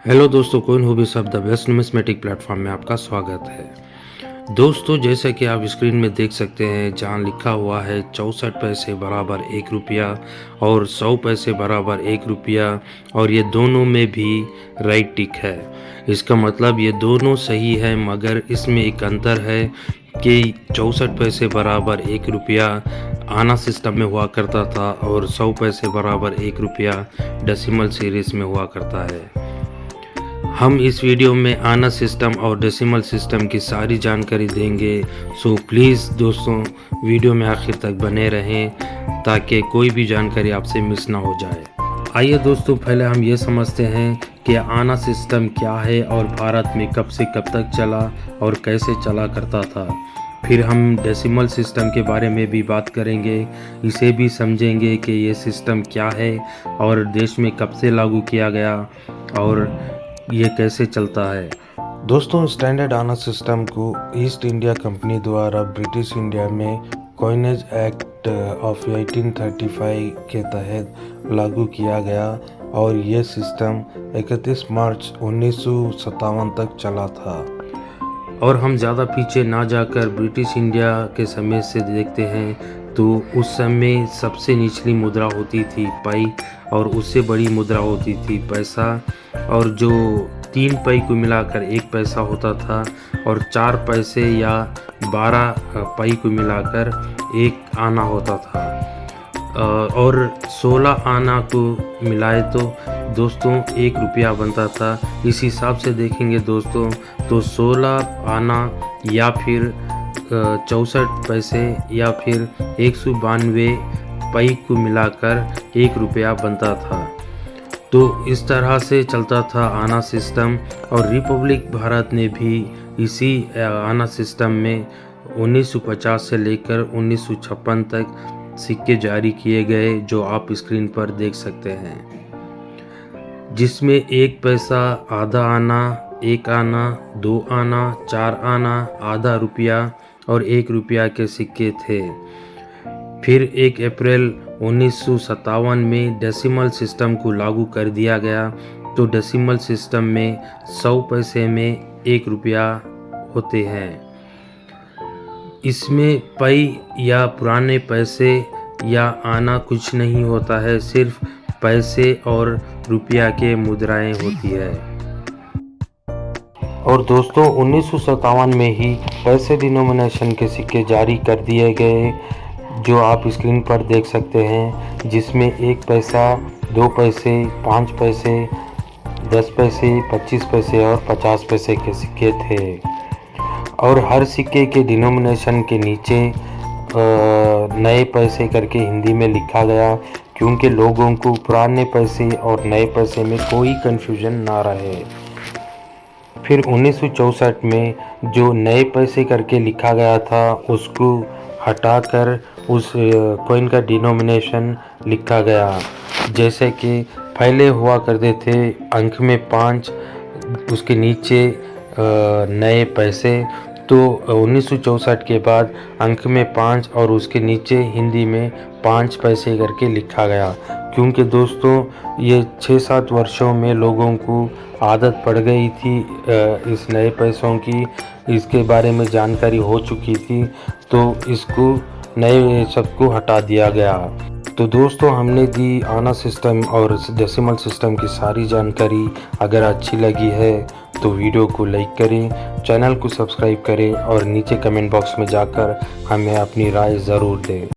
Hello दोस्तों, coin हूबी सब the best numismatic platform में आपका स्वागत है। दोस्तों, जैसे कि आप स्क्रीन में देख सकते हैं, जहां लिखा हुआ है 64 पैसे बराबर 1 रुपया और 100 पैसे बराबर 1 रुपया, और ये दोनों में भी राइट टिक है। इसका मतलब ये दोनों सही है, मगर इसमें एक अंतर है कि 64 पैसे बराबर 1 रुपया आना सिस्टम में हुआ करता था और 100 पैसे बराबर 1 रुपया डेसिमल सीरीज में हुआ करता है। हम इस वीडियो में आना सिस्टम और डेसिमल सिस्टम की सारी जानकारी देंगे। सो प्लीज़ दोस्तों, वीडियो में आखिर तक बने रहें ताकि कोई भी जानकारी आपसे मिस ना हो जाए। आइए दोस्तों, पहले हम ये समझते हैं कि आना सिस्टम क्या है और भारत में कब से कब तक चला और कैसे चला करता था। फिर हम डेसिमल सिस्टम के बारे में भी बात करेंगे, इसे भी समझेंगे कि ये सिस्टम क्या है और देश में कब से लागू किया गया और ये कैसे चलता है। दोस्तों, स्टैंडर्ड आना सिस्टम को ईस्ट इंडिया कंपनी द्वारा ब्रिटिश इंडिया में कॉइनेज एक्ट ऑफ 1835 के तहत लागू किया गया और ये सिस्टम 31 मार्च 1957 तक चला था। और हम ज़्यादा पीछे ना जाकर ब्रिटिश इंडिया के समय से देखते हैं तो उस समय सबसे निचली मुद्रा होती थी पाई, और उससे बड़ी मुद्रा होती थी पैसा, और जो 3 पै को मिलाकर 1 पैसा होता था, और 4 पैसे या 12 पै को मिलाकर 1 आना होता था, और 16 आना को मिलाए तो दोस्तों 1 रुपया बनता था। इस हिसाब से देखेंगे दोस्तों तो 16 आना या फिर 64 पैसे या फिर 192 पै को मिलाकर 1 रुपया बनता था। तो इस तरह से चलता था आना सिस्टम। और रिपब्लिक भारत ने भी इसी आना सिस्टम में 1950 से लेकर 1956 तक सिक्के जारी किए गए, जो आप स्क्रीन पर देख सकते हैं, जिसमें 1 पैसा, आधा आना, 1 आना, 2 आना, 4 आना, आधा रुपया और 1 रुपया के सिक्के थे। फिर 1 अप्रैल 1957 में डेसिमल सिस्टम को लागू कर दिया गया। तो डेसिमल सिस्टम में 100 पैसे में 1 रुपया होते हैं। इसमें पै या पुराने पैसे या आना कुछ नहीं होता है, सिर्फ पैसे और रुपया के मुद्राएं होती है। और दोस्तों 1957 में ही पैसे डिनोमिनेशन के सिक्के जारी कर दिए गए, जो आप स्क्रीन पर देख सकते हैं, जिसमें 1 पैसा, 2 पैसे, 5 पैसे, 10 पैसे, 25 पैसे और 50 पैसे के सिक्के थे। और हर सिक्के के डिनोमिनेशन के नीचे नए पैसे करके हिंदी में लिखा गया, क्योंकि लोगों को पुराने पैसे और नए पैसे में कोई कन्फ्यूजन ना रहे। फिर 1964 में जो नए पैसे करके लिखा गया था, उसको हटाकर उस कॉइन का डिनोमिनेशन लिखा गया। जैसे कि पहले हुआ करते थे अंक में 5, उसके नीचे नए पैसे। तो 1964 के बाद अंक में 5 और उसके नीचे हिंदी में 5 पैसे करके लिखा गया, क्योंकि दोस्तों ये 6-7 वर्षों में लोगों को आदत पड़ गई थी इस नए पैसों की, इसके बारे में जानकारी हो चुकी थी, तो इसको नए सबको हटा दिया गया। तो दोस्तों, हमने दी आना सिस्टम और डेसिमल सिस्टम की सारी जानकारी। अगर अच्छी लगी है तो वीडियो को लाइक करें, चैनल को सब्सक्राइब करें और नीचे कमेंट बॉक्स में जाकर हमें अपनी राय ज़रूर दें।